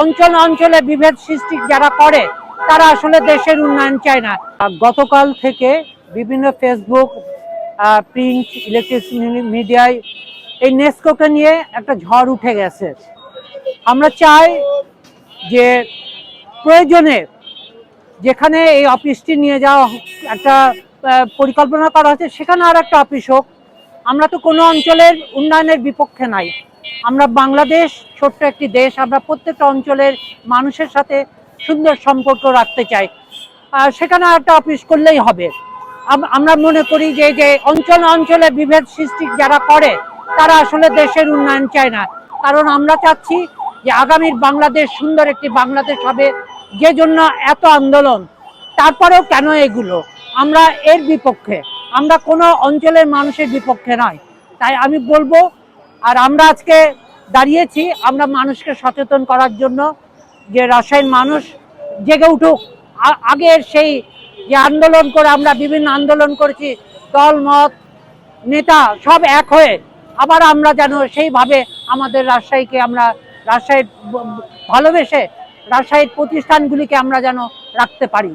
অঞ্চল অঞ্চলে বিভেদ সৃষ্টি যারা করে তারা আসলে দেশের উন্নয়ন চায় না। গতকাল থেকে বিভিন্ন ফেসবুক, প্রিন্ট, ইলেকট্রনিক মিডিয়ায় এই নেস্কোকে নিয়ে একটা ঝড় উঠে গেছে। আমরা চাই যে প্রয়োজনে যেখানে এই অফিসটি নিয়ে যাওয়া একটা পরিকল্পনা করা হচ্ছে সেখানে আর একটা অফিস হোক। আমরা তো কোনো অঞ্চলের উন্নয়নের বিপক্ষে নাই। আমরা বাংলাদেশ ছোট্ট একটি দেশ, আমরা প্রত্যেকটা অঞ্চলের মানুষের সাথে সুন্দর সম্পর্ক রাখতে চাই। সেখানে একটা অফিস করলেই হবে। আমরা মনে করি যে যে অঞ্চল অঞ্চলে বিভেদ সৃষ্টি যারা করে তারা আসলে দেশের উন্নয়ন চায় না। কারণ আমরা চাচ্ছি যে আগামীর বাংলাদেশ সুন্দর একটি বাংলাদেশ হবে, যে জন্য এত আন্দোলন। তারপরেও কেন এগুলো? আমরা এর বিপক্ষে, আমরা কোনো অঞ্চলের মানুষের বিপক্ষে নয়। তাই আমি বলবো, আর আমরা আজকে দাঁড়িয়েছি আমরা মানুষকে সচেতন করার জন্য, যে রাজশাহীর মানুষ জেগে উঠুক। আগের সেই যে আন্দোলন করে আমরা বিভিন্ন আন্দোলন করেছি, দল মত নেতা সব এক হয়ে আবার আমরা যেন সেইভাবে আমাদের রাজশাহীকে আমরা রাজশাহীর ভালোবেসে রাজশাহীর প্রতিষ্ঠানগুলিকে আমরা যেন রাখতে পারি।